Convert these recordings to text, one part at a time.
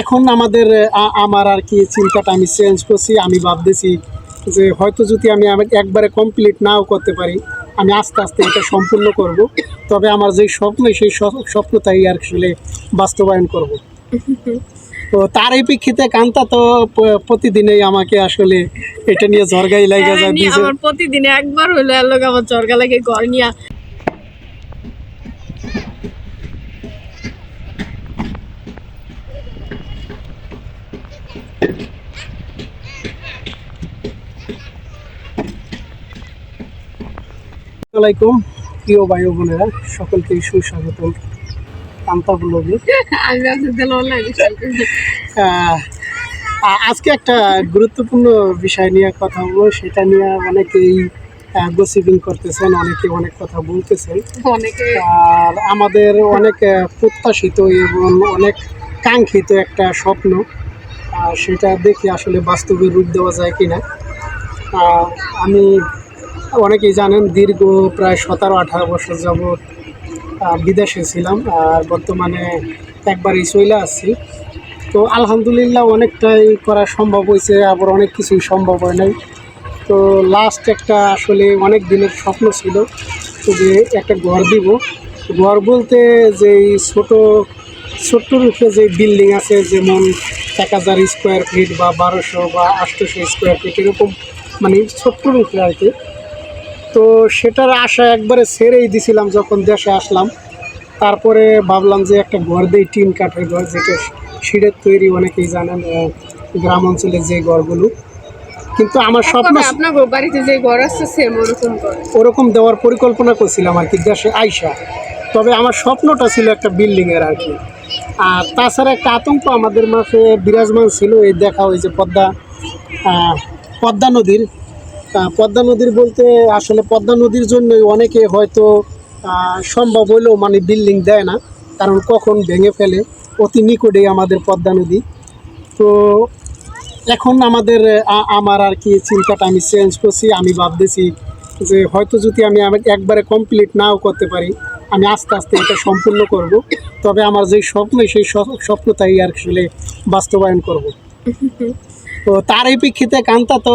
এখন আমাদের আমার আর কি চিন্তাটা আমি চেঞ্জ করছি। আমি ভাবতেছি যে হয়তো যদি আমি একবারে কমপ্লিট নাও করতে পারি, আমি আস্তে আস্তে এটা সম্পূর্ণ করব। তবে আমার যে স্বপ্ন, সেই স্বপ্নটাই আর আসলে বাস্তবায়ন করব। তো তার এই প্রেক্ষিতে কান্তা তো প্রতিদিনই আমাকে আসলে এটা নিয়ে ঝরগাই লাগা যায়। আমার প্রতিদিনে একবার হইলো এর লোক আমার ঝরগা লাগে ঘর নিয়ে। আসসালামাইকুম প্রিয় ভাই ও বোনেরা, সকলকেই সুস্বাগত কান্তা ব্লগে। আজকে একটা গুরুত্বপূর্ণ বিষয় নিয়ে কথা বলবো। সেটা নিয়ে অনেকেই গসিপিং করতেছেন, অনেকে অনেক কথা বলতেছেন। আর আমাদের অনেক প্রত্যাশিত এবং অনেক কাঙ্ক্ষিত একটা স্বপ্ন, সেটা দেখে আসলে বাস্তবে রূপ দেওয়া যায় কিনা। আমি অনেকেই জানেন, দীর্ঘ প্রায় 17-18 বছর যাবৎ বিদেশে ছিলাম, আর বর্তমানে একবারই চলে আসছি। তো আলহামদুলিল্লাহ অনেকটাই করা সম্ভব হয়েছে, আবার অনেক কিছুই সম্ভব হয় নাই। তো লাস্ট একটা আসলে অনেক দিনের স্বপ্ন ছিল যে একটা ঘর দিব। ঘর বলতে যেই ছোট্ট রূপে যে বিল্ডিং আছে, যেমন 1000 স্কোয়ার ফিট বা 1200 বা 800 স্কোয়ার ফিট, এরকম মানে ছোট্ট রূপে আর কি। তো সেটার আশা একবারে ছেড়েই দিছিলাম যখন দেশে আসলাম। তারপরে ভাবলাম যে একটা ঘর দিই, টিন কাঠের ঘর, যেটা সিঁড়ের তৈরি, অনেকেই জানেন গ্রাম অঞ্চলের যে ঘরগুলো। কিন্তু আমার স্বপ্ন আপনার বাড়িতে যে ঘর আছে সেম ওরকম দেওয়ার পরিকল্পনা করছিলাম আর কি দেশে আইসা। তবে আমার স্বপ্নটা ছিল একটা বিল্ডিংয়ের আর কি। আর তাছাড়া একটা আতঙ্ক আমাদের মাঝে বিরাজমান ছিল, এই দেখা ওই যে পদ্মা নদীর। পদ্মা নদীর বলতে আসলে পদ্মা নদীর জন্যই অনেকে হয়তো সম্ভব হলেও মানে বিল্ডিং দেয় না, কারণ কখন ভেঙে ফেলে। অতি নিকটেই আমাদের পদ্মা নদী। তো এখন আমার আর কি চিন্তাটা আমি চেঞ্জ করছি। আমি ভাবতেছি যে হয়তো যদি আমি একবারে কমপ্লিট নাও করতে পারি, আমি আস্তে আস্তে এটা সম্পূর্ণ করব। তবে আমার যে স্বপ্ন, সেই স্বপ্নটাই আর আসলে বাস্তবায়ন করব। তো তার এই প্রেক্ষিতে কান্তা তো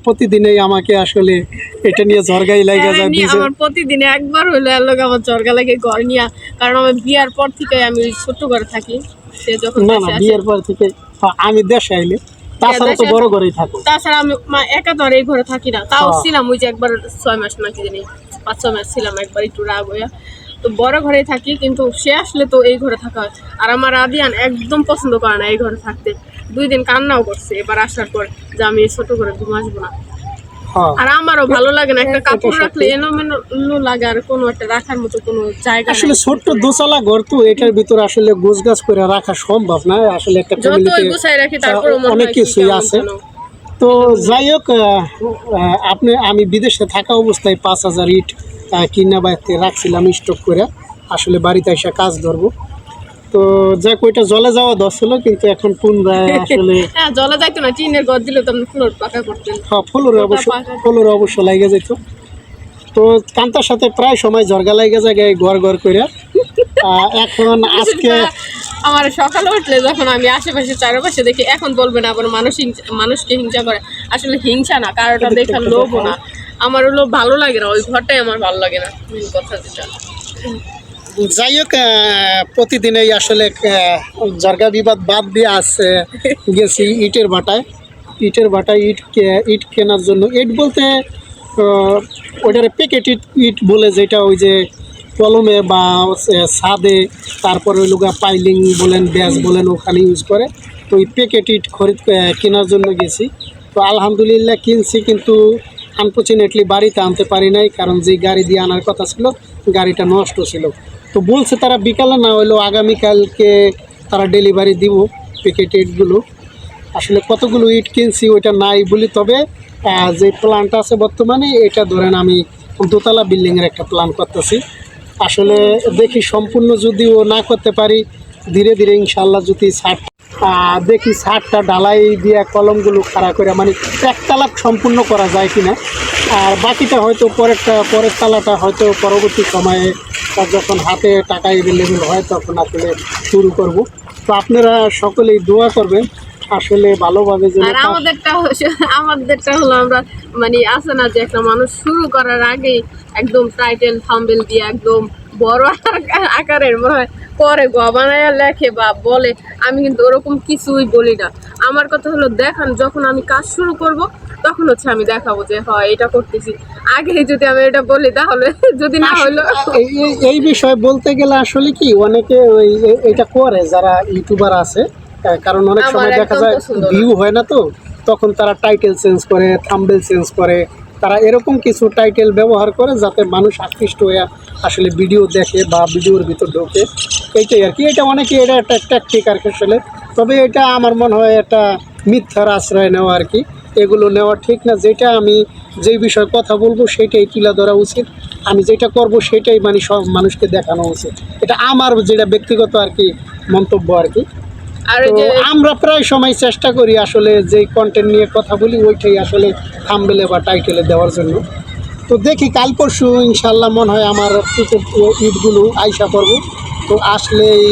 প্রতিদিনই আমাকে আসলে এটা নিয়ে ঝরগাই লাগা যায়। আমার প্রতিদিনে একবার হইলো এর লোক আমার ঝরগা লাগে ঘর নিয়ে। কারণ আমার বিয়ার পর থেকে আমি ছোট ঘরে থাকি। সে যখন না না, বিয়ের পর থেকে আমি দেশে আইলে, তাছাড়া তো বড় ঘরেই থাকো। তাছাড়া আমি একা তো আর এই ঘরে থাকি না। তাও ছিলাম ওই যে একবার 6 মাস নাকি জানি 5-6 মাস ছিলাম, একবার একটু রাগ হইয়া। তো বড় ঘরেই থাকি, কিন্তু সে আসলে তো এই ঘরে থাকা হয়। আর আমার আদিয়ান একদম পছন্দ করে না এই ঘরে থাকতে। 2 দিন কান্নাও করছে এবার আসার পর যে আমি এই ছোট ঘরে ঘুম আসবো না। আর আমারও ভালো লাগে না, একটা কাপড় রাখলে এলোমেলো লাগে, আর কোনো একটা রাখার মতো কোনো জায়গা আসলে ছোট্ট দোতলা ঘর তো, এটার ভিতরে আসলে গোছগাছ করে রাখা সম্ভব না। আসলে একটা ফ্যামিলিতে অনেক কিছুই আছে। তো যাই হোক, আমি বিদেশে থাকা অবস্থায় 5000 ইট কিনা বাড়িতে রাখছিলাম স্টক করে, আসলে বাড়িতে এসে কাজ ধরবো। তো যাক, ওইটা জলে যাওয়া দরছিল, কিন্তু এখন পুনরায় আসলে জলে যাইতো না, টিনের ঘর দিলে তো ফ্লোর পাকা করতেন। হ্যাঁ, ফ্লোরে অবশ্য লাগে যেত। তো কান্তার সাথে প্রায় সময় ঝরগা লাগে যায় ঘর করে। এখন আজকে আমার সকালে উঠলে যখন আমি আশেপাশে চারপাশে দেখি, এখন বলবেন আবার মানুষকে হিংসা করে। আসলে হিংসা না, কারোটা দেখার লোভও না। আমার হলো ভালো লাগে না, ওই ঘরটাই আমার ভালো লাগে না, মেন কথা যেটা। যাই হোক, প্রতিদিনই আসলে ঝরগা বিবাদ বাদ দিয়ে গেছি ইটের ভাটায় ইট কেনার জন্য। ইট বলতে ওইটার প্যাকেট ইট বলে, যেটা ওই যে কলমে বা ছাদে, তারপরে ওই লোক পাইলিং বলেন, ব্যাস বলেন, ওখানে ইউজ করে। তো ওই প্যাকেট ইট কেনার জন্য গেছি। তো আলহামদুলিল্লাহ কিনছি, কিন্তু আনফর্চুনেটলি বাড়িতে আনতে পারি নাই, কারণ যে গাড়ি দিয়ে আনার কথা ছিল গাড়িটা নষ্ট ছিল। তো বলছে তারা বিকালে না হইলেও আগামীকালকে তারা ডেলিভারি দিব প্যাকেট ইটগুলো। আসলে কতগুলো ইট কিনছি ওইটা নাই বলি, তবে যে প্ল্যানটা আছে বর্তমানে, এটা ধরেন আমি দোতলা বিল্ডিংয়ের একটা প্ল্যান করতেছি। আসলে দেখি সম্পূর্ণ যদিও না করতে পারি, ধীরে ধীরে ইনশাল্লাহ যদি দেখি ছাদটা ঢালাই দিয়ে কলমগুলো খাড়া করে মানে একতলা সম্পূর্ণ করা যায় কিনা। আর বাকিটা হয়তো পরের তালাটা হয়তো পরবর্তী সময়ে যখন হাতে টাকা অ্যাভেলেবেল হয় তখন আসলে শুরু করব। তো আপনারা সকলেই দোয়া করবেন আসলে ভালোভাবে যেন আর আমাদেরটা হলো আমরা মানে আছে না যে একটা মানুষ শুরু করার আগেই একদম টাইটেল থাম্বনেল দিয়ে একদম বড় আকারের মনে হয় পরে বানায় লেখে বা বলে। আমি কিন্তু ওরকম কিছুই বলি না। আমার কথা হলো দেখান, যখন আমি কাজ শুরু করব তখন হচ্ছে আমি দেখাবো যে হয় এটা করতেছি। আগে যদি আমি এটা বলি তাহলে যদি না হলো এই বিষয়ে বলতে গেলে আসলে কি অনেকে ওই এটা করে যারা ইউটিউবার আছে, কারণ অনেক আমার সময় দেখা একদম যায় পছন্দ না। ভিউ হয় না, তো তখন তারা টাইটেল চেঞ্জ করে, থাম্বনেল চেঞ্জ করে, তারা এরকম কিছু টাইটেল ব্যবহার করে যাতে মানুষ আকৃষ্ট হয়ে আসলে ভিডিও দেখে বা ভিডিওর ভিতর ঢোকে। এইটাই আর কি, এটা অনেকে এটা একটা ট্যাকটিক আর কি আসলে। তবে এটা আমার মনে হয় একটা মিথ্যার আশ্রয় নেওয়া আর কি, এগুলো নেওয়া ঠিক না। যেটা আমি যেই বিষয়ে কথা বলবো সেটাই তুলে ধরা উচিত, আমি যেটা করব সেটাই মানে সব মানুষকে দেখানো উচিত। এটা আমার যেটা ব্যক্তিগত আর কি মন্তব্য আর কি। আর তো আমরা প্রায় সময় চেষ্টা করি আসলে যেই কন্টেন্ট নিয়ে কথা বলি ওইটাই আসলে থাম্বনেলে বা টাইটেলে দেওয়ার জন্য। তো দেখি কাল পরশু ইনশাল্লাহ মনে হয় আমার ঈদগুলো আইসা করবো, তো আসলে এই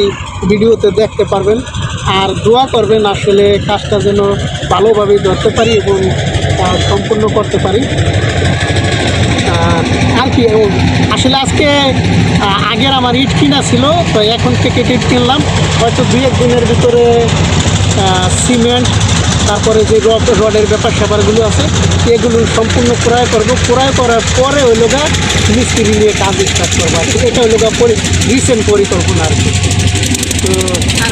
ভিডিওতে দেখতে পারবেন। আর দোয়া করবেন আসলে কাজটা যেন ভালোভাবে ধরতে পারি এবং সম্পূর্ণ করতে পারি আর কি। আসলে আজকে আগের আমার ইট কিনা ছিল, তো এখন থেকে ইট কিনলাম। হয়তো 2-1 দিনের ভিতরে সিমেন্ট, তারপরে যে রডের ব্যাপার স্যাপারগুলো আছে এগুলো সম্পূর্ণ ক্রয় করবো। ক্রয় করার পরে ওই লোক মিস্ত্রি নিয়ে কাজ স্টার্ট করবো আর কি। এটা ওই লোক রিসেন্ট পরিকল্পনা আর কি। তো আর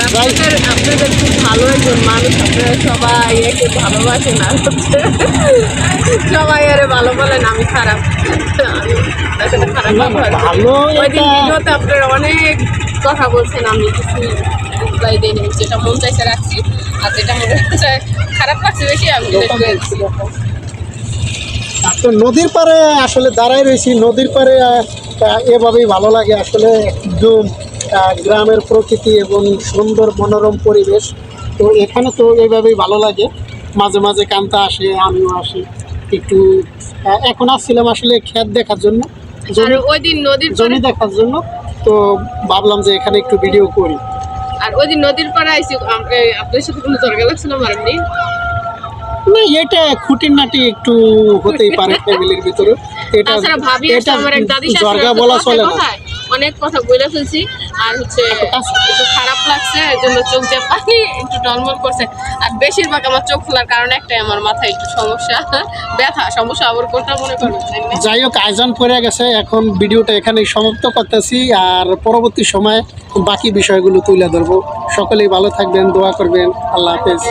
আপনাদের খুব ভালো একজন মানুষ, আপনারা সবাই একে ভালোবাসেন আর হচ্ছে সবাই আরে ভালো বলেন। আমি খারাপ, আমি তার সাথে খারাপ ব্যবহার করি। ভালো ওই দিন এটা ভিডিওতে আপনারা অনেক কথা বলছেন, আমি কিছু রিপ্লাই দিইনি, যেটা মন চাইছে রাখছি আর যেটা মনে হচ্ছে খারাপ লাগছে বেশি আমি delete করে দিচ্ছি। তো নদীর পাড়ে আসলে দাঁড়াই রয়েছি, নদীর পাড়ে এভাবেই ভালো লাগে আসলে। একদম গ্রামের প্রকৃতি এবং সুন্দর মনোরম পরিবেশ, তো এখানে তো এইভাবেই ভালো লাগে। মাঝে মাঝে কান্তা আসে, আমিও আসি একটু। এখন আসছিলাম আসলে ক্ষেত দেখার জন্য, আর ওই দিন নদীর জমি দেখার জন্য, তো ভাবলাম যে এখানে একটু ভিডিও করি। আর ওই দিন নদীর পাড়ে আইসি আপনার সাথে কোনো ঝরগা লাগছিল আমার এমনি? না, এটা খুঁটিনাটি একটু হতেই পারে ফ্যামিলির ভিতরে। এটা তাছাড়া ভাবি আসছে, আমার এক দাদি জর্গা বলা চলে না। অনেক কথা বলে ফেলছি আর হচ্ছে একটু খারাপ লাগছে, এর জন্য চোখ যে পানি একটু টলমল করছে। আর বেশিরভাগ আমার চোখ খোলার কারণ একটাই, আমার মাথায় একটু সমস্যা, ব্যথা সমস্যা আবার কোনটা মনে করবেন। যাই হোক, আয়োজন করে গেছে, এখন ভিডিওটা এখানেই সমাপ্ত করতেছি। আর পরবর্তী সময়ে বাকি বিষয়গুলো তুলে ধরবো। সকলেই ভালো থাকবেন, দোয়া করবেন। আল্লাহ হাফেজ।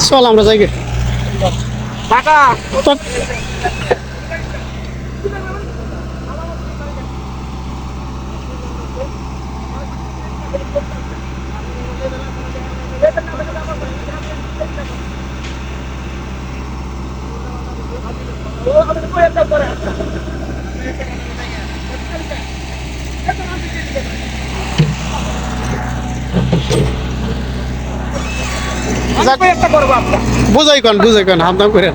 চল আমরা যাই গে। বুঝাই কন হাত দাম করে